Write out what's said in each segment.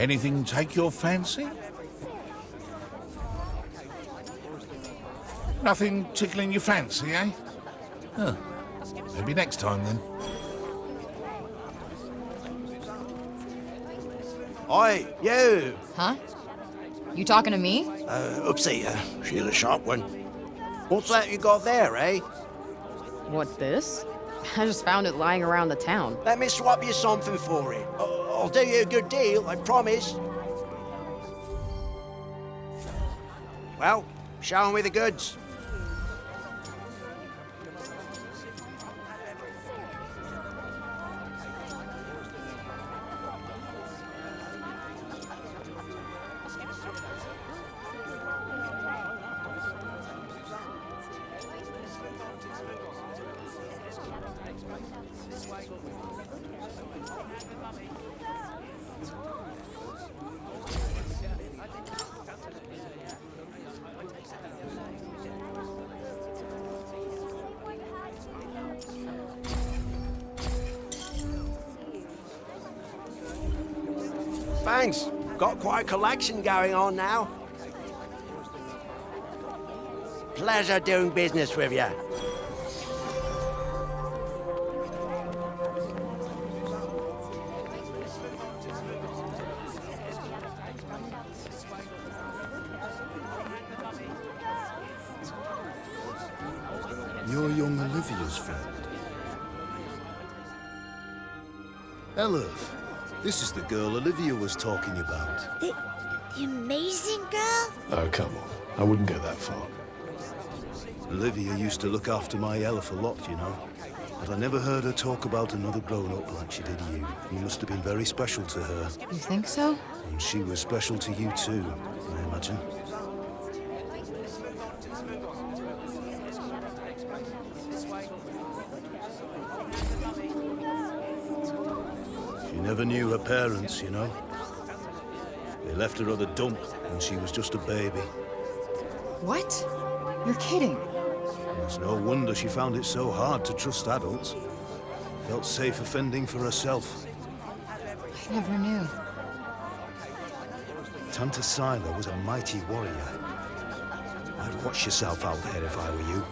Anything take your fancy? Nothing tickling your fancy, eh? Huh. Maybe next time, then. Oi, you! Huh? You talking to me? Oopsie, she's a sharp one. What's that you got there, eh? What, this? I just found it lying around the town. Let me swap you something for it. I'll do you a good deal, I promise. Well, show me the goods. Thanks. Got quite a collection going on now. Pleasure doing business with you. You're young Olivia's friend. Elif, this is the girl Olivia was talking about. The amazing girl? Oh, come on. I wouldn't go that far. Olivia used to look after my Elif a lot, you know. But I never heard her talk about another grown-up like she did you. You must have been very special to her. You think so? And she was special to you too, I imagine. She never knew her parents, you know. They left her at the dump when she was just a baby. What? You're kidding. It's no wonder she found it so hard to trust adults. Felt safer fending for herself. I never knew. Tanta Sila was a mighty warrior. I'd watch yourself out there if I were you.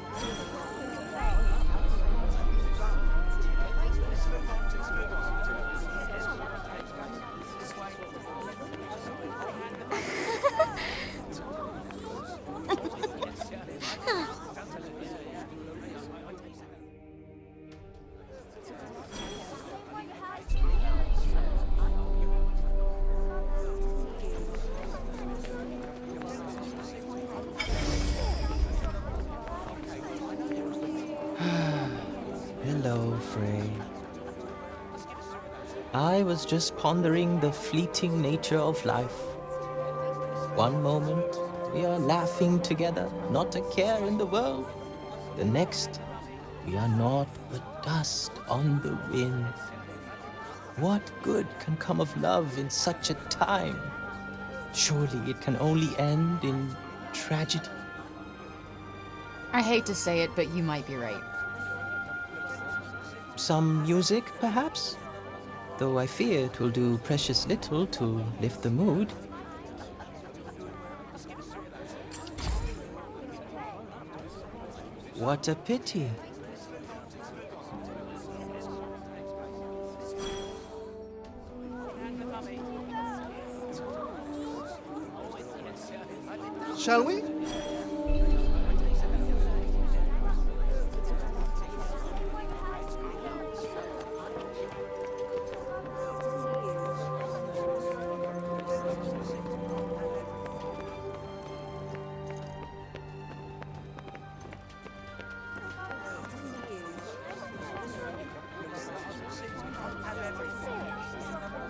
Hello, Frey. I was just pondering the fleeting nature of life. One moment, we are laughing together, not a care in the world. The next, we are naught but dust on the wind. What good can come of love in such a time? Surely it can only end in tragedy. I hate to say it, but you might be right. Some music, perhaps? Though I fear it will do precious little to lift the mood. What a pity. Shall we?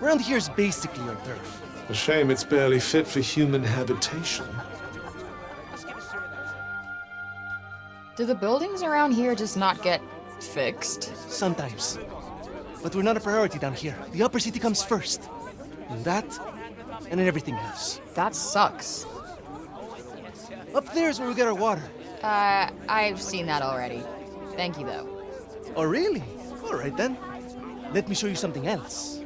Around here is basically our turf. A shame it's barely fit for human habitation. Do the buildings around here just not get fixed? Sometimes. But we're not a priority down here. The upper city comes first. And that, and then everything else. That sucks. Up there is where we get our water. I've seen that already. Thank you, though. Oh, really? All right, then. Let me show you something else.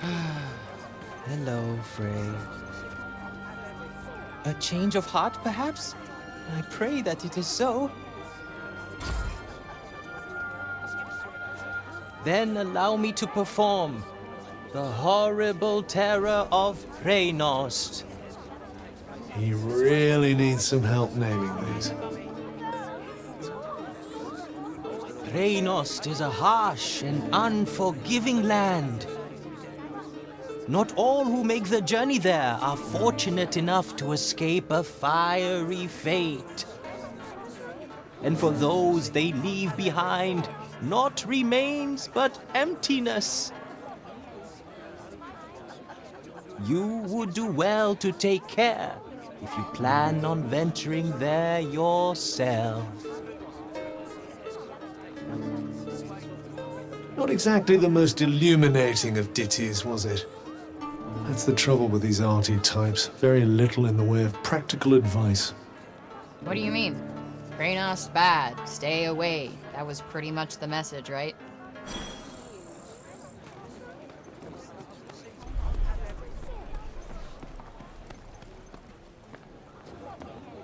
Hello, Frey. A change of heart, perhaps? I pray that it is so. Then allow me to perform the horrible terror of Freynost. He really needs some help naming these. Freynost is a harsh and unforgiving land. Not all who make the journey there are fortunate enough to escape a fiery fate. And for those they leave behind, not remains but emptiness. You would do well to take care if you plan on venturing there yourself. Not exactly the most illuminating of ditties, was it? That's the trouble with these arty types. Very little in the way of practical advice. What do you mean? Freynost bad. Stay away. That was pretty much the message, right?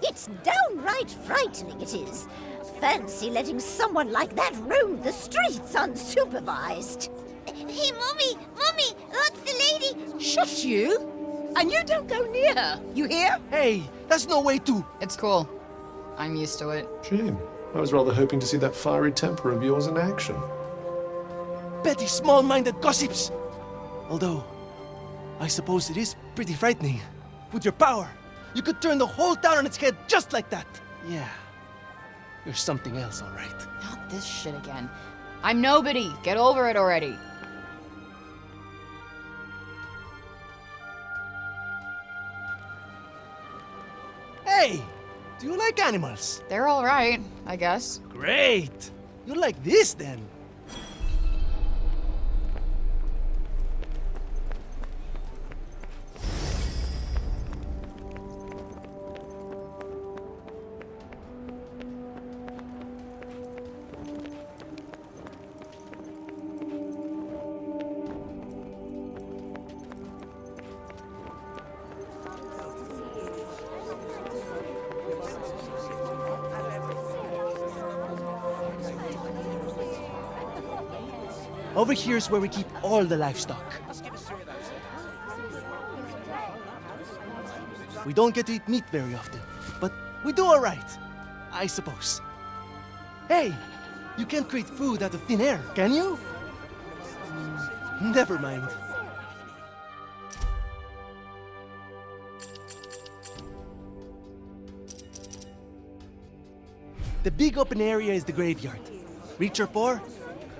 It's downright frightening, it is. Fancy letting someone like that roam the streets unsupervised. Hey, Mommy! Mommy! That's the lady! Shush you! And you don't go near her, you hear? Hey, that's no way to. It's cool. I'm used to it. Shame. I was rather hoping to see that fiery temper of yours in action. Petty, small-minded gossips. Although, I suppose it is pretty frightening. With your power, you could turn the whole town on its head just like that. Yeah, you're something else, all right. Not this shit again. I'm nobody. Get over it already. Hey, do you like animals? They're all right, I guess. Great. You like this then? Over here is where we keep all the livestock. We don't get to eat meat very often, but we do all right, I suppose. Hey, you can't create food out of thin air, can you? Never mind. The big open area is the graveyard. Rich or poor,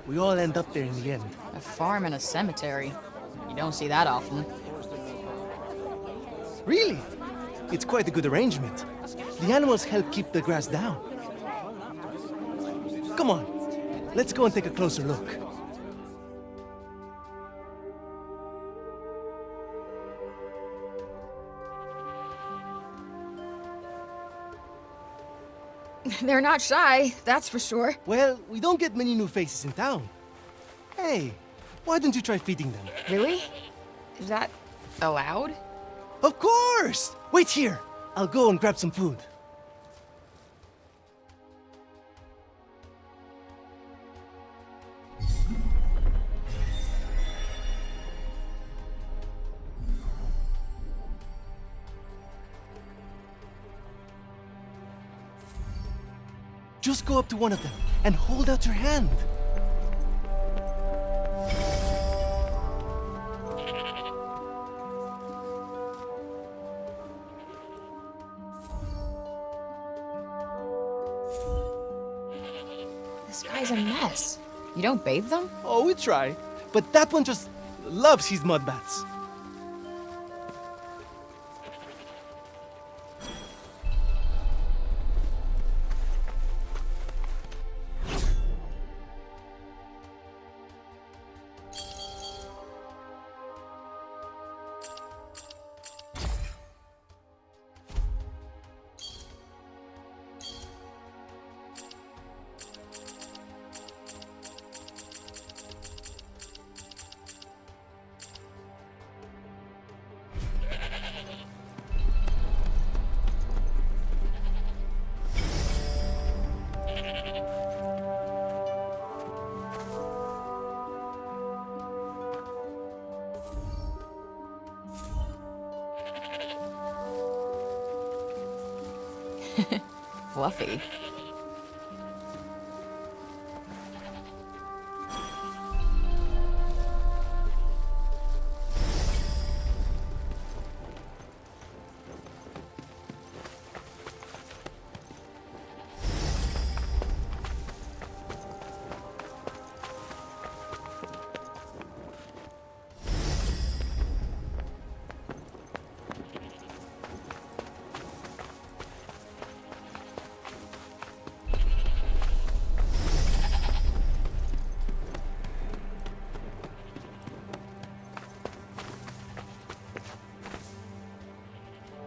we all end up there in the end. A farm and a cemetery. You don't see that often. Really? It's quite a good arrangement. The animals help keep the grass down. Come on, let's go and take a closer look. They're not shy, that's for sure. Well, we don't get many new faces in town. Hey, why don't you try feeding them? Really? Is that allowed? Of course! Wait here. I'll go and grab some food. Just go up to one of them and hold out your hand. This guy's a mess. You don't bathe them? Oh, we try. But that one just loves his mud baths. Fluffy.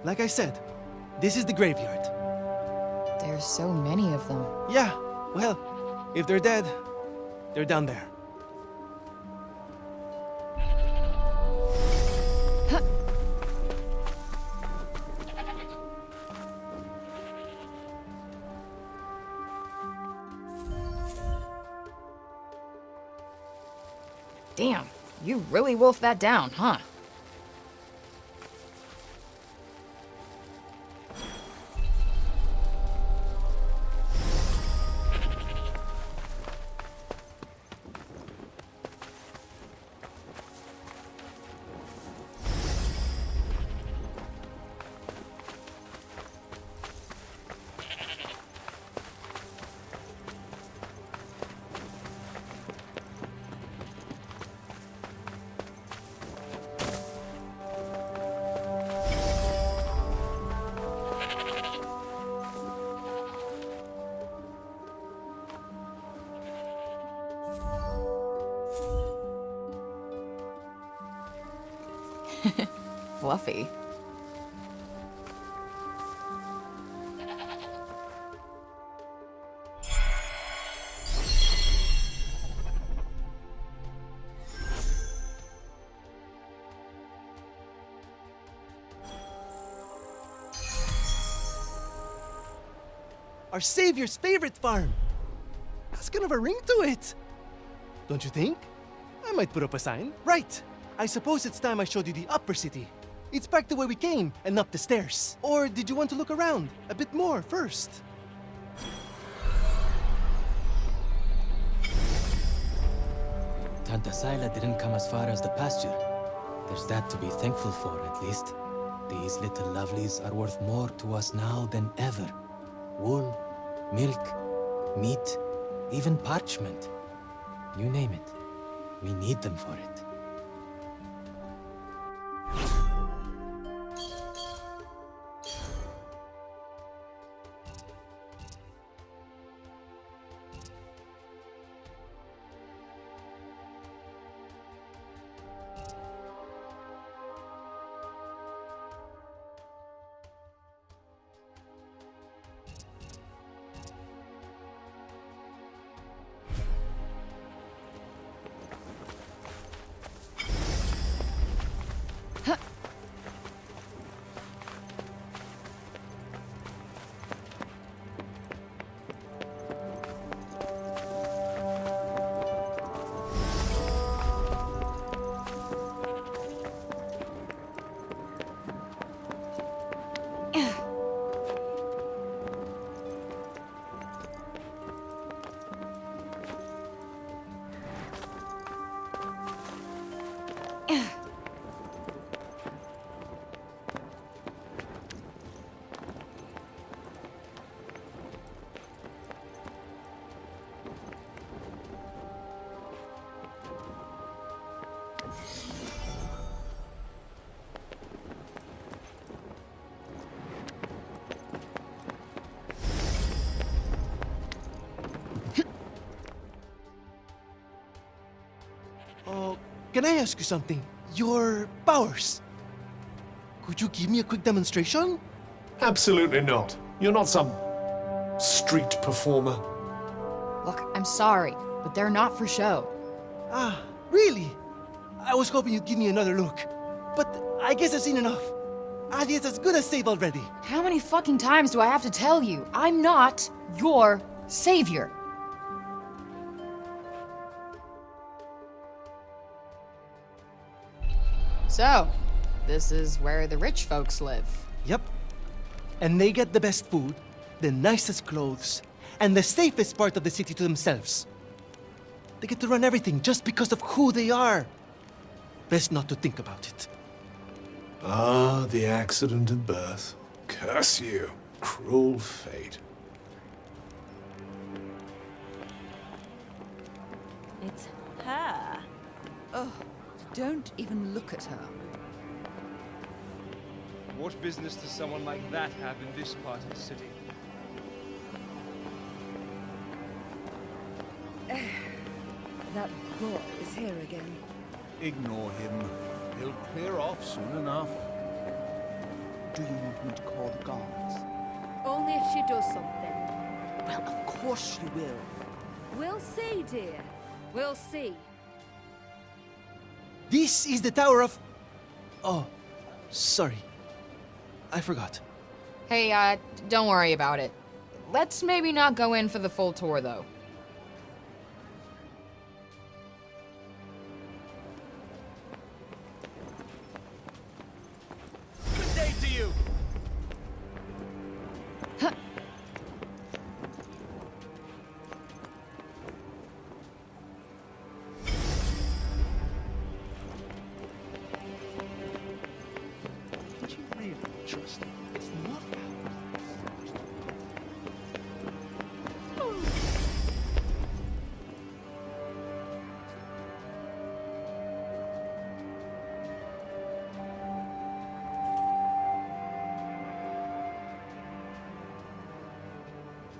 Like I said, this is the graveyard. There's so many of them. Yeah, well, if they're dead, they're down there. Damn, you really wolfed that down, huh? Fluffy. Our savior's favorite farm. That's kind of a ring to it. Don't you think? I might put up a sign. Right. I suppose it's time I showed you the upper city. It's back the way we came and up the stairs. Or did you want to look around a bit more first? Tanta Sila didn't come as far as the pasture. There's that to be thankful for, at least. These little lovelies are worth more to us now than ever. Wool, milk, meat, even parchment. You name it. We need them for it. Can I ask you something? Your powers. Could you give me a quick demonstration? Absolutely not. You're not some street performer. Look, I'm sorry, but they're not for show. Ah, really? I was hoping you'd give me another look. But I guess I've seen enough. Adia's as good as saved already. How many fucking times do I have to tell you? I'm not your savior. So, this is where the rich folks live. Yep. And they get the best food, the nicest clothes, and the safest part of the city to themselves. They get to run everything just because of who they are. Best not to think about it. Ah, the accident of birth. Curse you, cruel fate. It's her. Oh, don't even look at her. What business does someone like that have in this part of the city? That boy is here again. Ignore him. He'll clear off soon enough. Do you want me to call the guards? Only if she does something. Well, of course you will. We'll see, dear. We'll see. This is the Tower of... Oh, sorry. I forgot. Hey, don't worry about it. Let's maybe not go in for the full tour, though. Good day to you! Can't you really trust him? It's not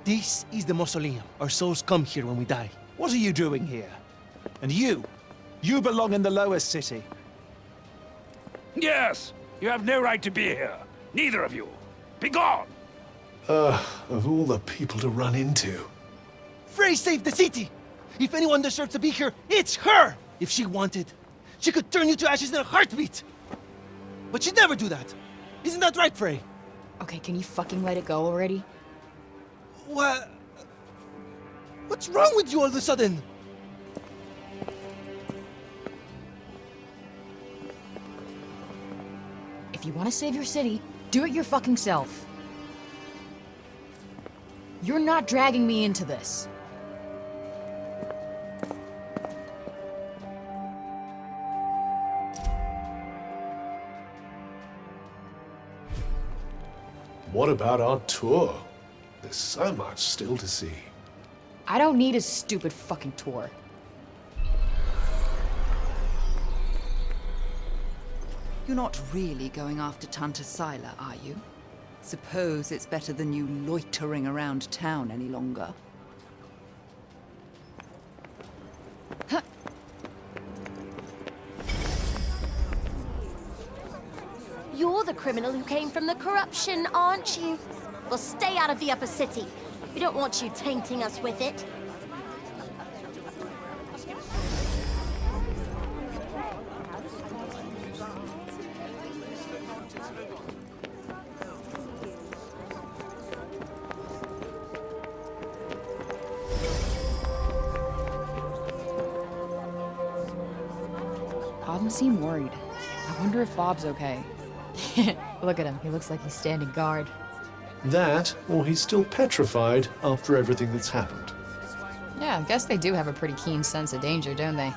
This is the mausoleum. Our souls come here when we die. What are you doing here? And you? You belong in the lowest city. Yes! You have no right to be here. Neither of you. Be gone! Of all the people to run into. Frey saved the city! If anyone deserves to be here, it's her! If she wanted, she could turn you to ashes in a heartbeat! But she'd never do that. Isn't that right, Frey? Okay, can you fucking let it go already? What? What's wrong with you all of a sudden? If you want to save your city, do it your fucking self. You're not dragging me into this. What about our tour? There's so much still to see. I don't need a stupid fucking tour. You're not really going after Tanta Sila, are you? Suppose it's better than you loitering around town any longer. You're the criminal who came from the corruption, aren't you? Well, stay out of the upper city. We don't want you tainting us with it. Auden seemed worried. I wonder if Bob's okay. Look at him. He looks like he's standing guard. That, or he's still petrified after everything that's happened. Yeah, I guess they do have a pretty keen sense of danger, don't they?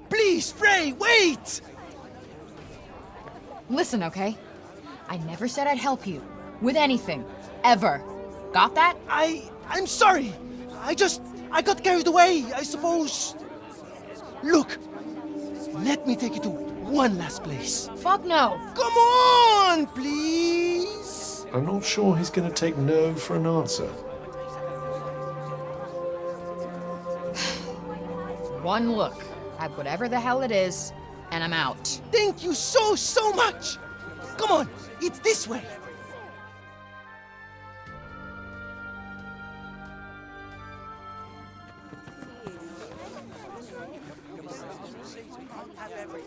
Please, Frey, wait! Listen, okay? I never said I'd help you. With anything. Ever. Got that? I'm sorry. I got carried away, I suppose. Look, let me take you to one last place. Fuck no. Come on, please. I'm not sure he's going to take no for an answer. One look at whatever the hell it is, and I'm out. Thank you so much. Come on, it's this way.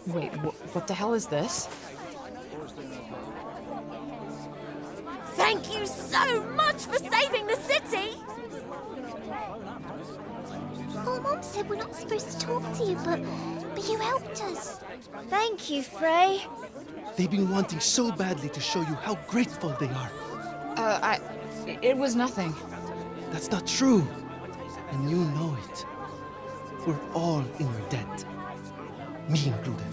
Wait, what the hell is this? Thank Thank you so much for saving the city! Oh, Mom said we're not supposed to talk to you, but you helped us. Thank you, Frey. They've been wanting so badly to show you how grateful they are. It was nothing. That's not true. And you know it. We're all in your debt. Me included.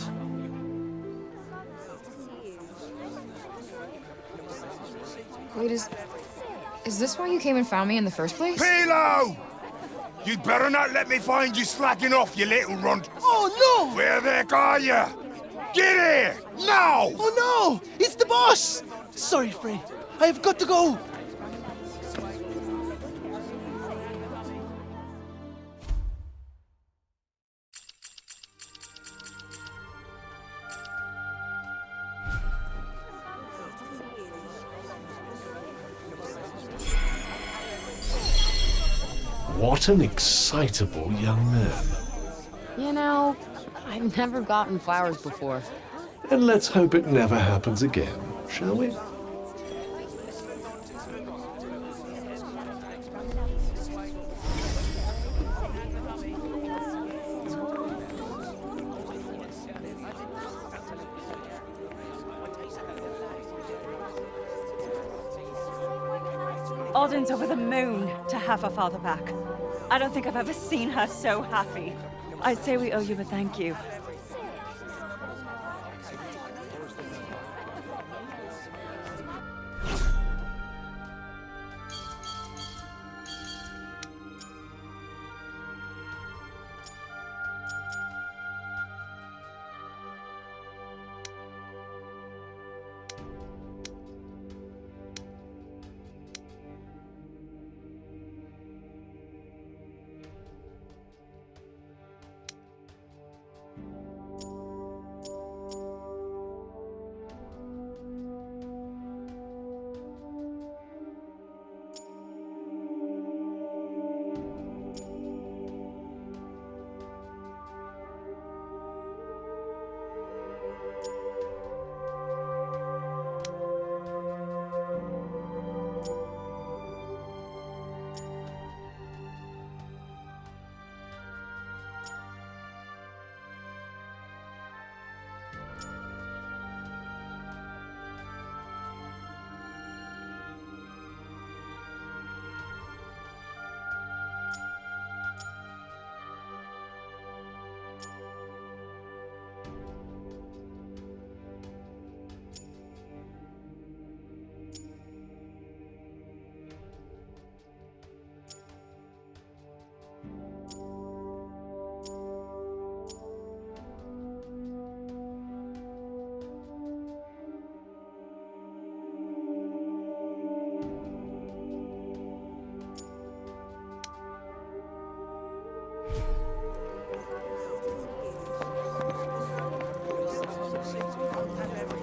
Wait, is this why you came and found me in the first place? Pilo! You'd better not let me find you slacking off, you little runt. Oh, no! Where the heck are you? Get here! Now! Oh, no! It's the boss! Sorry, Frey. I have got to go. What an excitable young man. You know, I've never gotten flowers before. And let's hope it never happens again, shall we? Alden's over the moon to have her father back. I don't think I've ever seen her so happy. I'd say we owe you a thank you.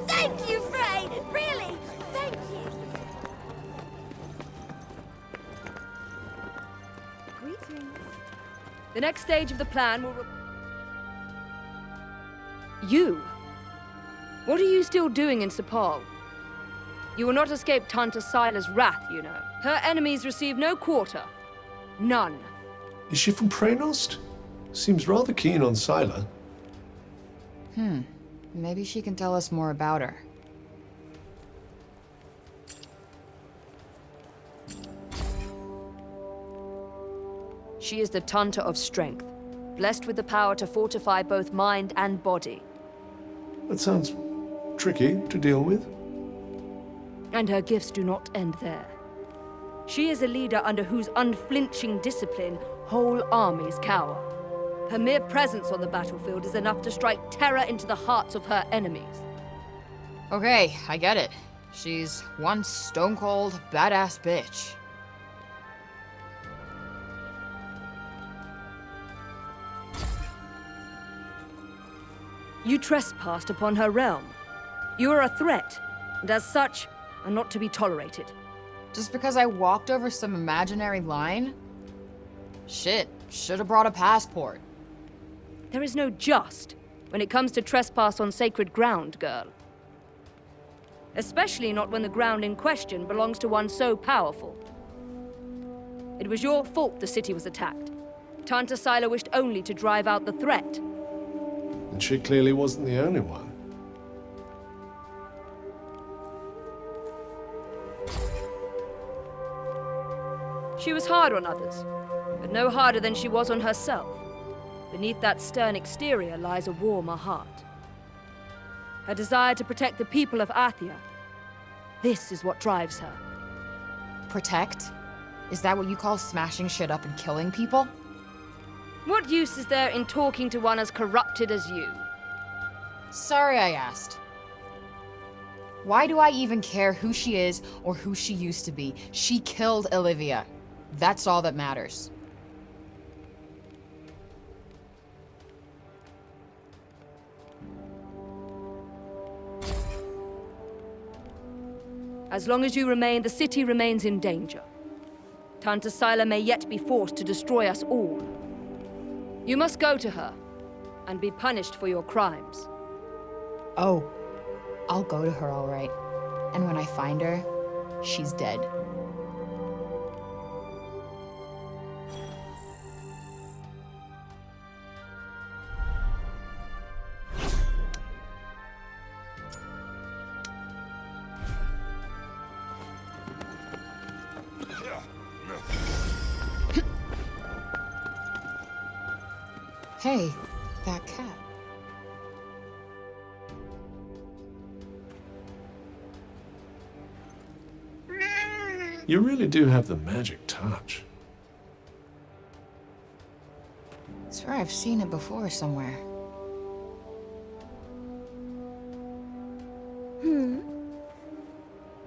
Thank you, Frey! Really! Thank you! Greetings. The next stage of the plan will... You? What are you still doing in Sepal? You will not escape Tanta Sila's wrath, you know. Her enemies receive no quarter. None. Is she from Praenost? Seems rather keen on Sila. Maybe she can tell us more about her. She is the Tanta of Strength, blessed with the power to fortify both mind and body. That sounds tricky to deal with. And her gifts do not end there. She is a leader under whose unflinching discipline whole armies cower. Her mere presence on the battlefield is enough to strike terror into the hearts of her enemies. Okay, I get it. She's one stone-cold, badass bitch. You trespassed upon her realm. You are a threat, and as such, are not to be tolerated. Just because I walked over some imaginary line? Shit, should have brought a passport. There is no just when it comes to trespass on sacred ground, girl. especially not when the ground in question belongs to one so powerful. It was your fault the city was attacked. Tanta Sila wished only to drive out the threat. And she clearly wasn't the only one. She was hard on others, but no harder than she was on herself. Beneath that stern exterior lies a warmer heart. Her desire to protect the people of Athia. This is what drives her. Protect? Is that what you call smashing shit up and killing people? What use is there in talking to one as corrupted as you? Sorry I asked. Why do I even care who she is or who she used to be? She killed Olivia. That's all that matters. As long as you remain, the city remains in danger. Tanta Sila may yet be forced to destroy us all. You must go to her and be punished for your crimes. Oh, I'll go to her, all right. And when I find her, she's dead. Hey, that cat. You really do have the magic touch. I swear I've seen it before somewhere.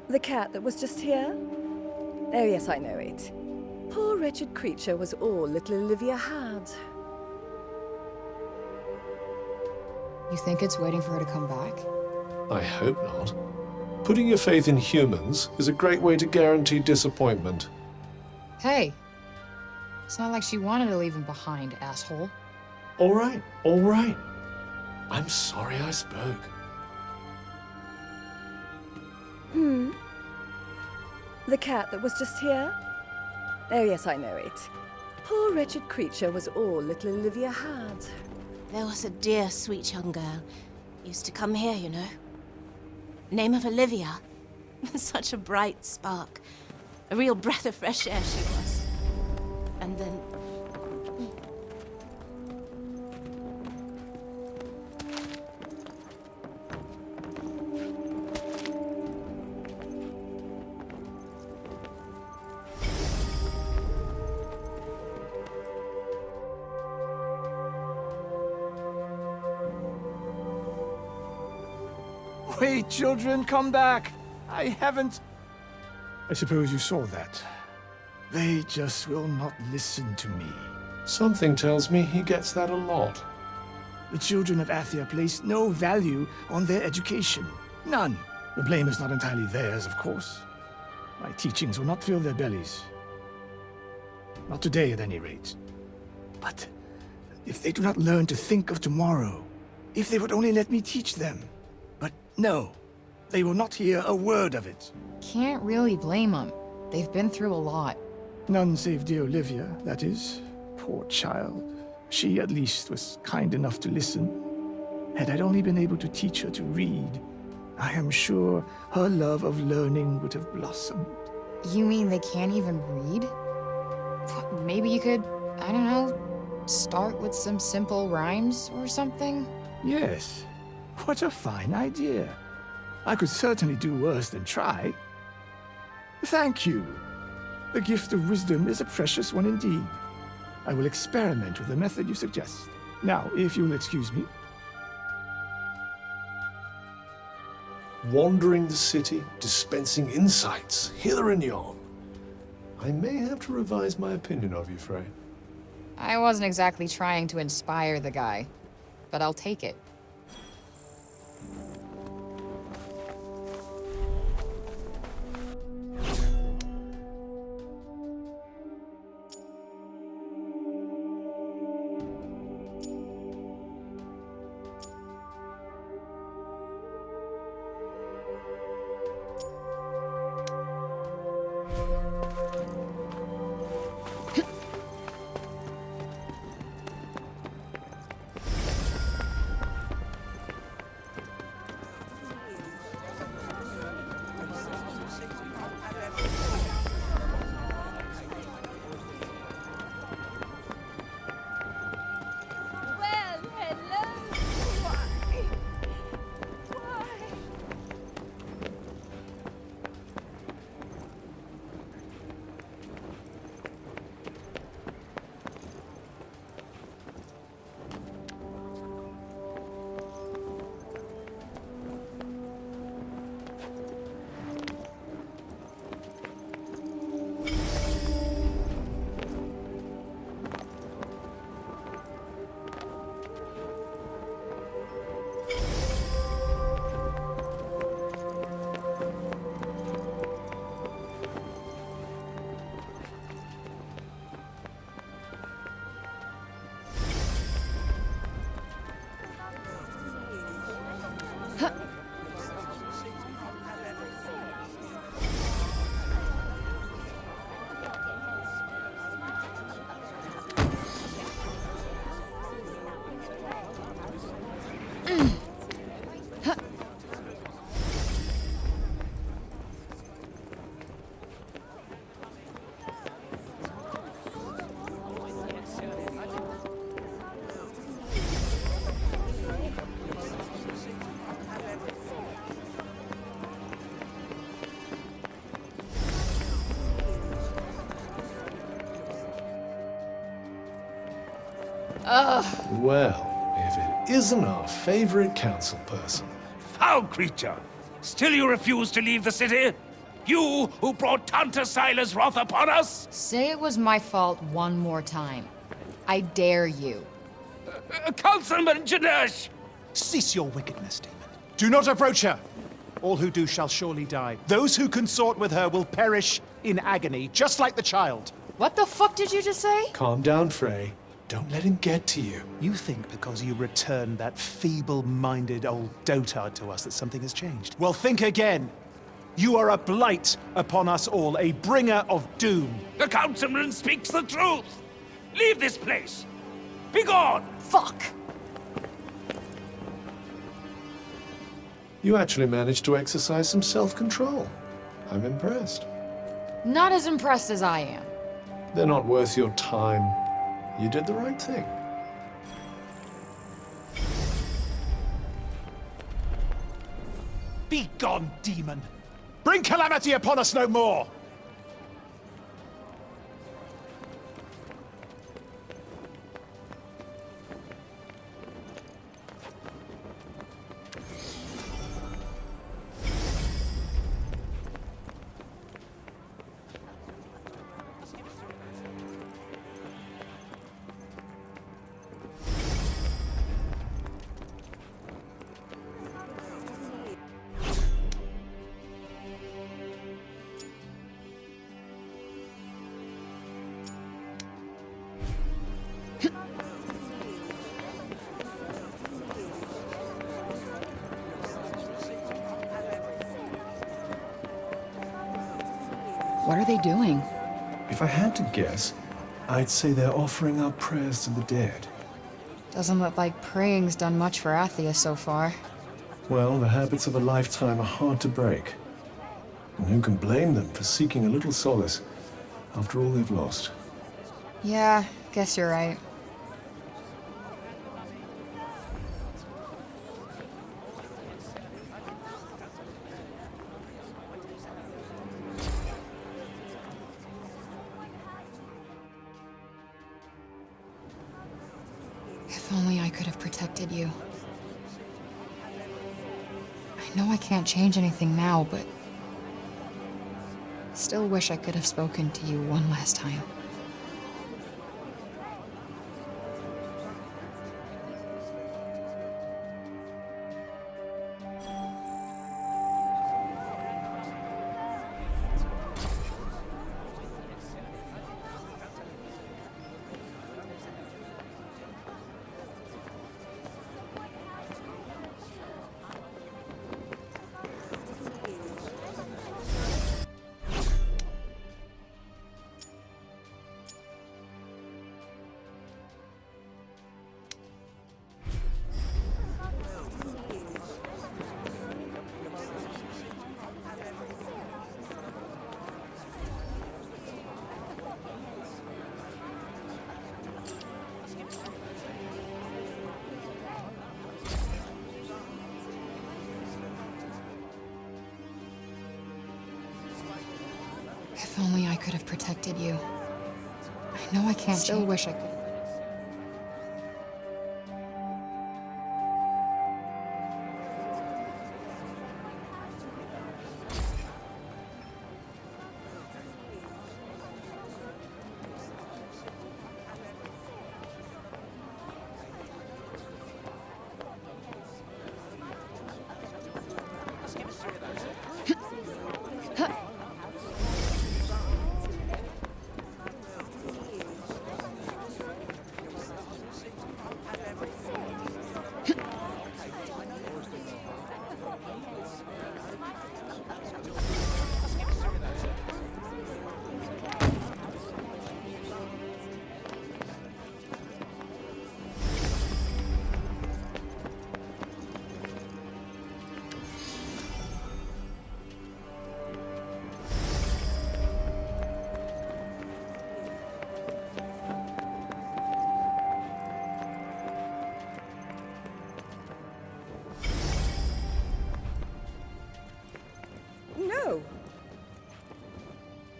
The cat that was just here? Oh, yes, I know it. Poor wretched creature was all little Olivia had. You think it's waiting for her to come back? I hope not. Putting your faith in humans is a great way to guarantee disappointment. Hey, it's not like she wanted to leave him behind, asshole. All right, all right. I'm sorry I spoke. The cat that was just here? Oh, yes, I know it. Poor wretched creature was all little Olivia had. There was a dear, sweet young girl. Used to come here, you know. Name of Olivia. Such a bright spark. A real breath of fresh air she was. And then... Wait, children, come back. I haven't... I suppose you saw that. They just will not listen to me. Something tells me he gets that a lot. The children of Athia place no value on their education. None. The blame is not entirely theirs, of course. My teachings will not fill their bellies. Not today, at any rate. But if they do not learn to think of tomorrow, if they would only let me teach them. But no, they will not hear a word of it. Can't really blame them. They've been through a lot. None save dear Olivia, that is. Poor child. She, at least, was kind enough to listen. Had I only been able to teach her to read, I am sure her love of learning would have blossomed. You mean they can't even read? Maybe you could, I don't know, start with some simple rhymes or something? Yes. What a fine idea. I could certainly do worse than try. Thank you. The gift of wisdom is a precious one indeed. I will experiment with the method you suggest. Now, if you'll excuse me. Wandering the city, dispensing insights, hither and yon. I may have to revise my opinion of you, Frey. I wasn't exactly trying to inspire the guy, but I'll take it. Well, if it isn't our favorite council person. Foul creature! Still you refuse to leave the city? You who brought Tanta Sila's wrath upon us? Say it was my fault one more time. I dare you. Councilman Janesh! Cease your wickedness, demon. Do not approach her. All who do shall surely die. Those who consort with her will perish in agony, just like the child. What the fuck did you just say? Calm down, Frey. Don't let him get to you. You think because you returned that feeble-minded old dotard to us that something has changed? Well, think again. You are a blight upon us all, a bringer of doom. The councilman speaks the truth! Leave this place! Be gone! Fuck! You actually managed to exercise some self-control. I'm impressed. Not as impressed as I am. They're not worth your time. You did the right thing. Be gone, demon! Bring calamity upon us no more! What are they doing? If I had to guess, I'd say they're offering up prayers to the dead. Doesn't look like praying's done much for Athia so far. Well, the habits of a lifetime are hard to break. And who can blame them for seeking a little solace after all they've lost? Yeah, guess you're right. If only I could have protected you. I know I can't change anything now, but still wish I could have spoken to you one last time. If only I could have protected you. I know I can't still wish I could.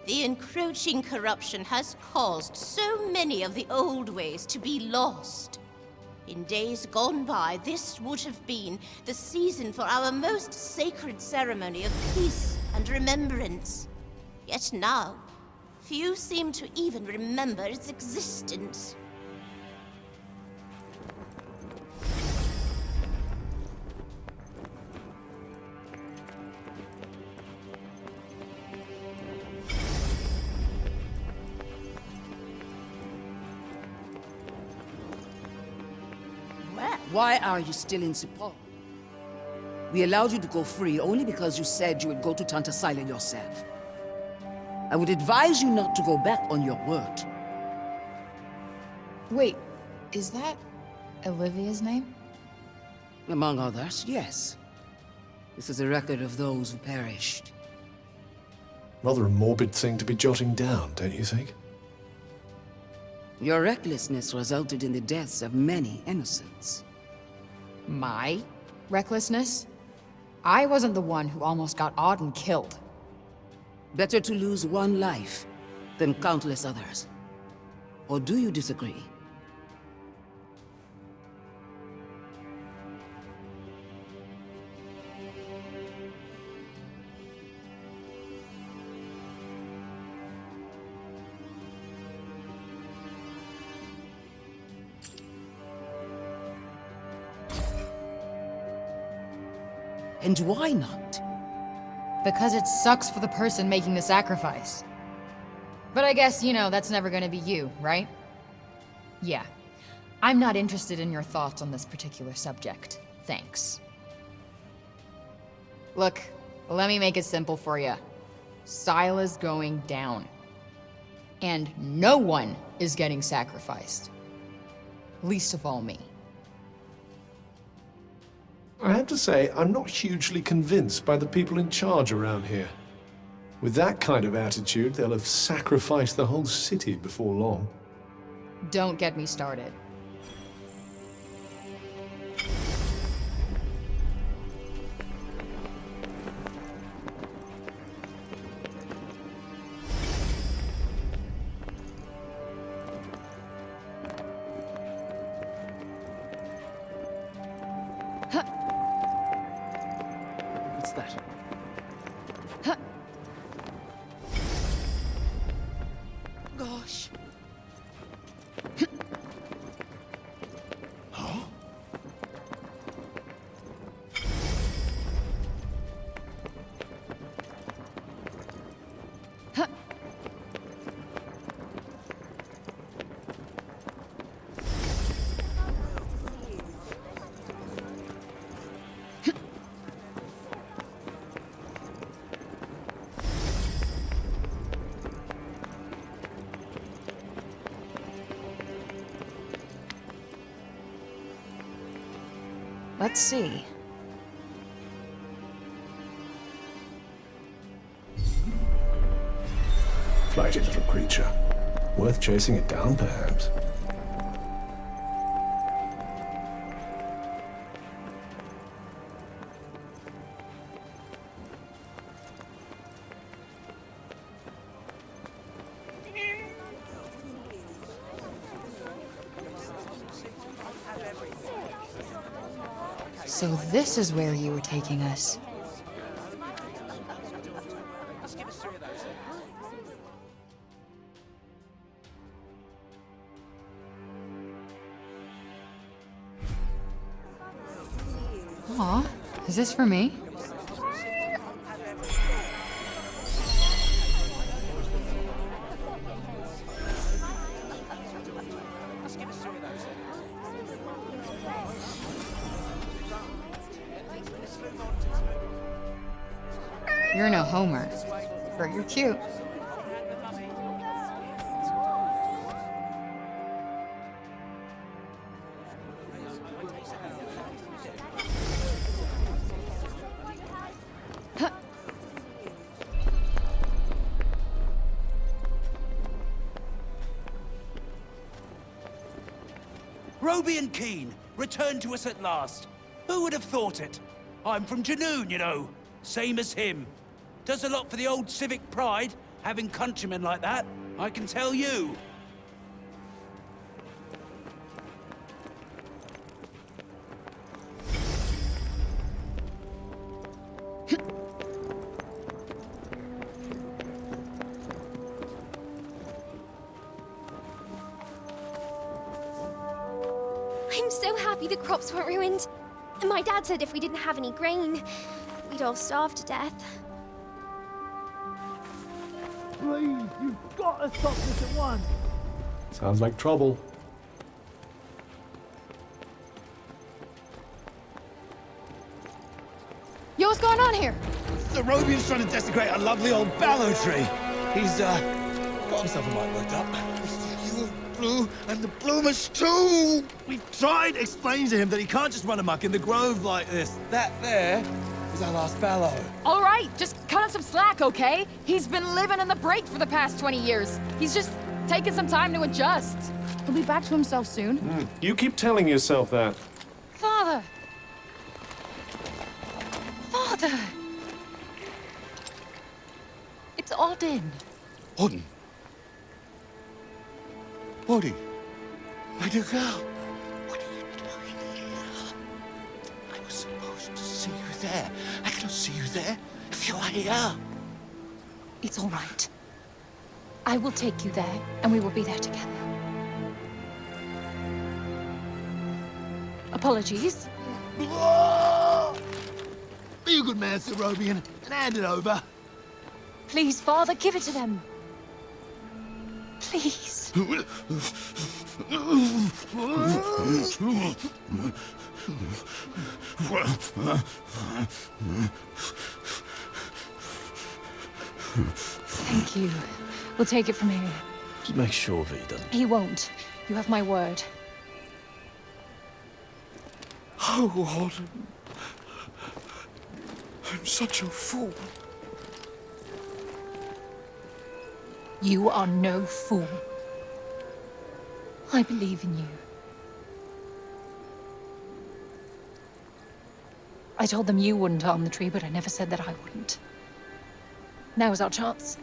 The encroaching corruption has caused so many of the old ways to be lost. In days gone by, this would have been the season for our most sacred ceremony of peace and remembrance. Yet now, few seem to even remember its existence. Why are you still in Cipal? We allowed you to go free only because you said you would go to Tanta Sila yourself. I would advise you not to go back on your word. Wait, is that Olivia's name? Among others, yes. This is a record of those who perished. Rather a morbid thing to be jotting down, don't you think? Your recklessness resulted in the deaths of many innocents. My recklessness? I wasn't the one who almost got Auden killed. Better to lose one life than countless others. Or do you disagree? And why not? Because it sucks for the person making the sacrifice. But I guess, you know, that's never gonna be you, right? Yeah. I'm not interested in your thoughts on this particular subject. Thanks. Look, let me make it simple for you. Sila's going down. And no one is getting sacrificed. Least of all me. I have to say, I'm not hugely convinced by the people in charge around here. With that kind of attitude, they'll have sacrificed the whole city before long. Don't get me started. What's that? Gosh. Let's see. Flighty little creature. Worth chasing it down, perhaps. So this is where you were taking us. Aw, is this for me? You're no Homer, but you're cute. Roby and Keen, returned to us at last. Who would have thought it? I'm from Junoon, you know. Same as him. Does a lot for the old civic pride, having countrymen like that, I can tell you. I'm so happy the crops weren't ruined. My dad said if we didn't have any grain, we'd all starve to death. Please, you've got to stop this at once. Sounds like trouble. Yo, what's going on here? The Robian's trying to desecrate a lovely old ballow tree. He's, got himself a mite worked up. You Blue and the Bloomers too! We've tried explaining to him that he can't just run amok in the grove like this. That there is our last ballow. All right, just cut him some slack, okay? He's been living in the break for the past 20 years. He's just taking some time to adjust. He'll be back to himself soon. You keep telling yourself that. Father! Father! It's Odin. Odin? Odin? My dear girl, what are you doing here? I was supposed to see you there. I cannot see you there if you are here. It's all right. I will take you there, and we will be there together. Apologies. Be a good man, Sir Robian, and hand it over. Please, Father, give it to them. Please. Thank you. We'll take it from here. Just make sure that he doesn't. He won't. You have my word. Oh, Odin. I'm such a fool. You are no fool. I believe in you. I told them you wouldn't harm the tree, but I never said that I wouldn't. Now is our chance.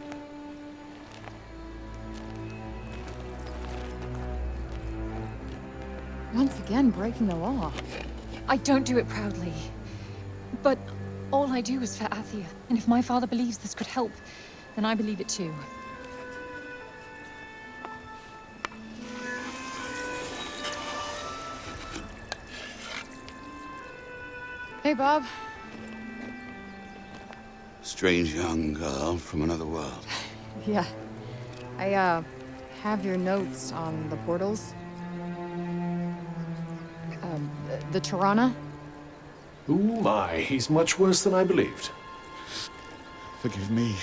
Once again, breaking the law. I don't do it proudly. But all I do is for Athia. And if my father believes this could help, then I believe it too. Hey, Bob. Strange young girl from another world. Yeah. I, have your notes on the portals. The Tirana? Ooh my, he's much worse than I believed. Forgive me.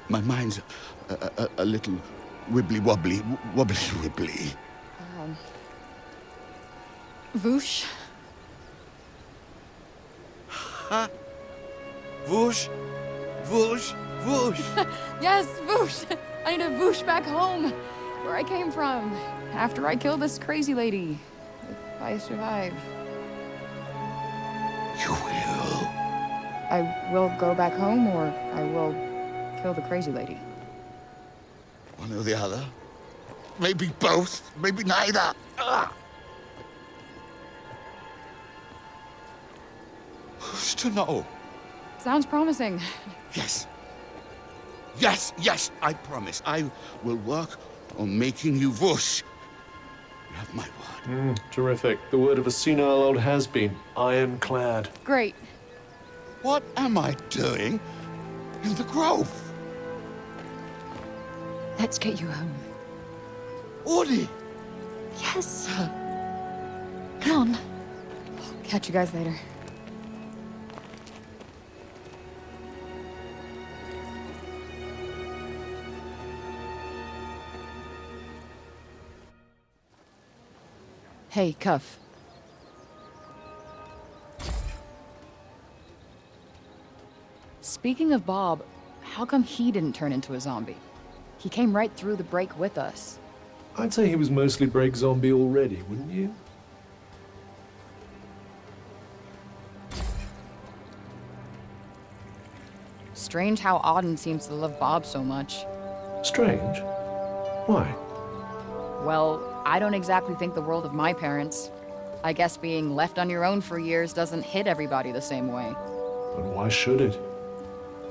My mind's a little wibbly-wobbly, wobbly-wibbly. Voosh? Huh? Voosh? Voosh? Voosh? Yes, Voosh! I need to Voosh back home, where I came from, after I killed this crazy lady. If I survive. You will? I will go back home, or I will kill the crazy lady. One or the other. Maybe both, maybe neither. Ugh. Who's to know? Sounds promising. Yes. Yes, yes, I promise. I will work on making you Voosh. You have my word. Terrific. The word of a senile old has-been. Ironclad. Great. What am I doing in the grove? Let's get you home. Audie! Yes. Come on. Catch you guys later. Hey, Cuff. Speaking of Bob, how come he didn't turn into a zombie? He came right through the break with us. I'd say he was mostly break zombie already, wouldn't you? Strange how Auden seems to love Bob so much. Strange? Why? Well, I don't exactly think the world of my parents. I guess being left on your own for years doesn't hit everybody the same way. But why should it?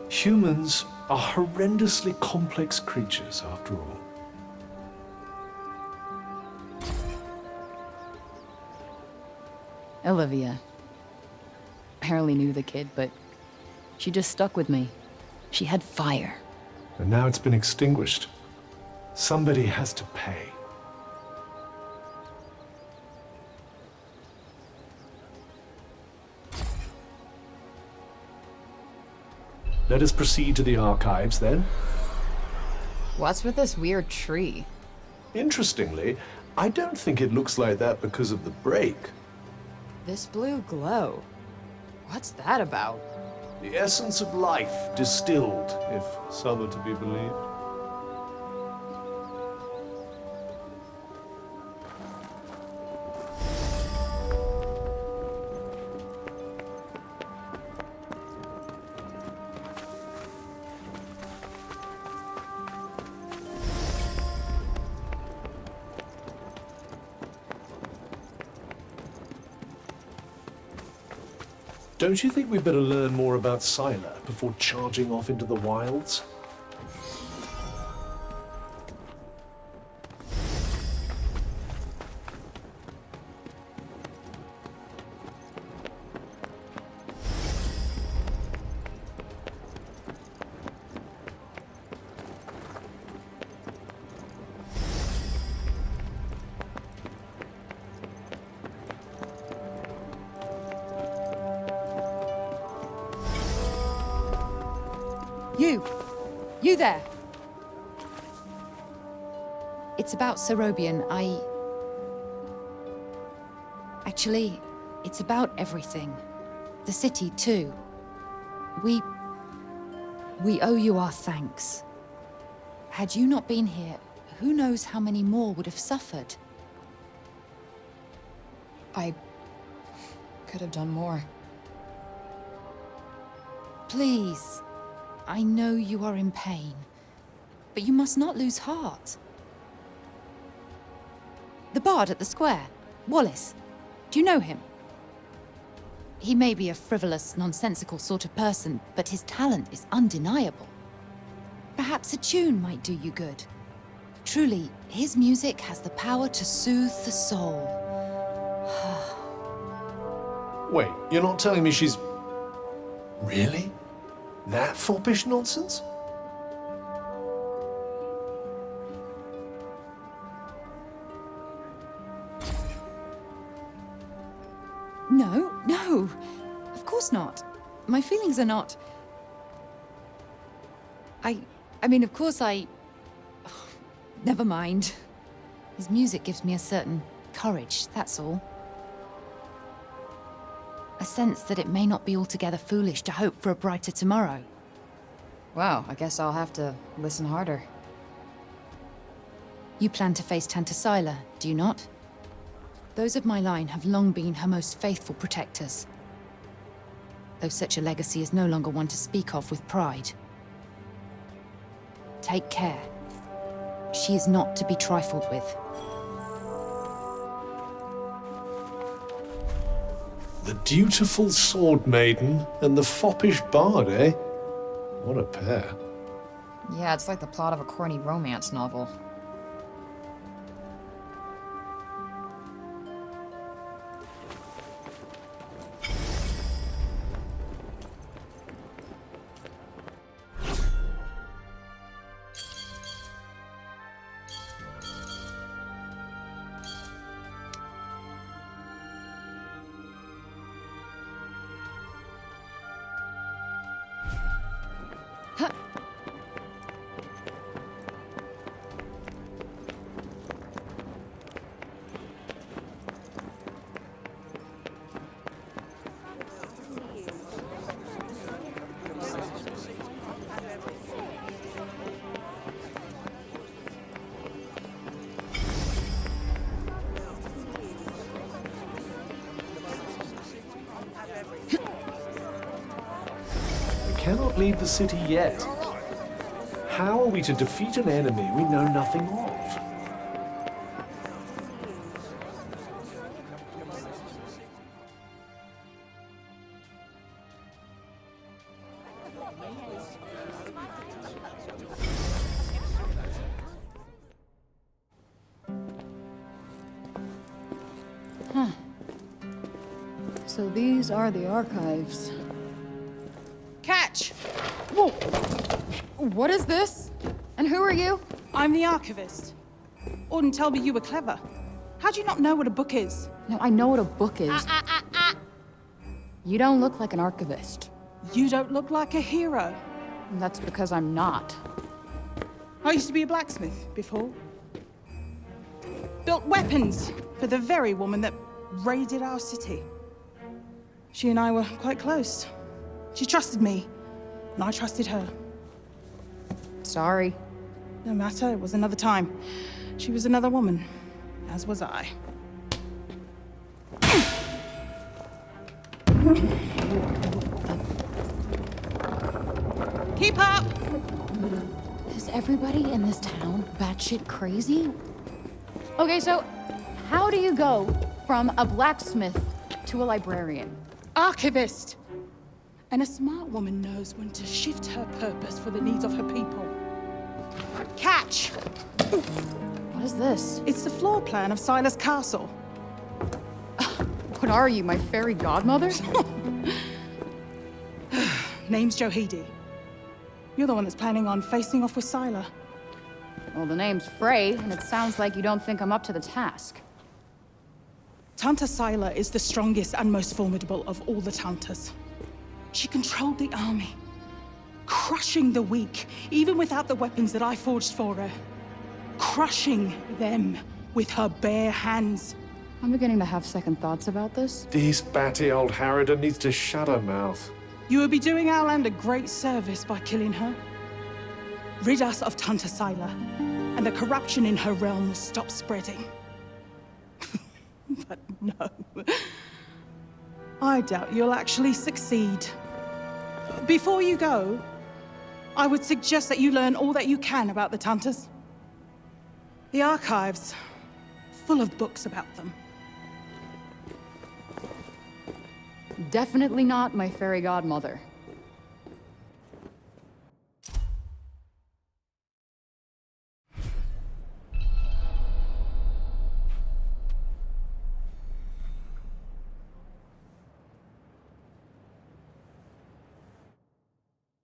Humans are horrendously complex creatures, after all. Olivia. Barely knew the kid, but she just stuck with me. She had fire. And now it's been extinguished. Somebody has to pay. Let us proceed to the archives, then. What's with this weird tree? Interestingly, I don't think it looks like that because of the break. This blue glow. What's that about? The essence of life distilled, if some are to be believed. Don't you think we'd better learn more about Sylar before charging off into the wilds? You there! It's about Serobian. Actually, it's about everything. The city, too. We owe you our thanks. Had you not been here, who knows how many more would have suffered? I could have done more. Please. I know you are in pain, but you must not lose heart. The bard at the square, Wallace. Do you know him? He may be a frivolous, nonsensical sort of person, but his talent is undeniable. Perhaps a tune might do you good. Truly, his music has the power to soothe the soul. Wait, you're not telling me she's... Really? That foppish nonsense? No, of course not. My feelings are not... I mean, of course never mind. His music gives me a certain courage, that's all. A sense that it may not be altogether foolish to hope for a brighter tomorrow. Wow, I guess I'll have to listen harder. You plan to face Tanta Sylar, do you not? Those of my line have long been her most faithful protectors. Though such a legacy is no longer one to speak of with pride. Take care. She is not to be trifled with. The dutiful sword maiden and the foppish bard, eh? What a pair. Yeah, it's like the plot of a corny romance novel. Cannot leave the city yet. How are we to defeat an enemy we know nothing of? So these are the archives. Catch! Whoa! What is this? And who are you? I'm the archivist. Auden told me you were clever. How'd you not know what a book is? No, I know what a book is. You don't look like an archivist. You don't look like a hero. That's because I'm not. I used to be a blacksmith before. Built weapons for the very woman that raided our city. She and I were quite close. She trusted me, and I trusted her. Sorry. No matter, it was another time. She was another woman, as was I. Keep up! Is everybody in this town batshit crazy? Okay, so how do you go from a blacksmith to a librarian? Archivist! And a smart woman knows when to shift her purpose for the needs of her people. Catch! What is this? It's the floor plan of Silas Castle. What are you, my fairy godmother? Name's Johidi. You're the one that's planning on facing off with Sila. Well, the name's Frey, and it sounds like you don't think I'm up to the task. Tanta Sila is the strongest and most formidable of all the Tantas. She controlled the army, crushing the weak, even without the weapons that I forged for her. Crushing them with her bare hands. I'm beginning to have second thoughts about this. This batty old Harridan needs to shut her mouth. You would be doing our land a great service by killing her. Rid us of Tanta Sila, and the corruption in her realm will stop spreading. But no. I doubt you'll actually succeed. Before you go, I would suggest that you learn all that you can about the Tantas. The archives, full of books about them. Definitely not my fairy godmother.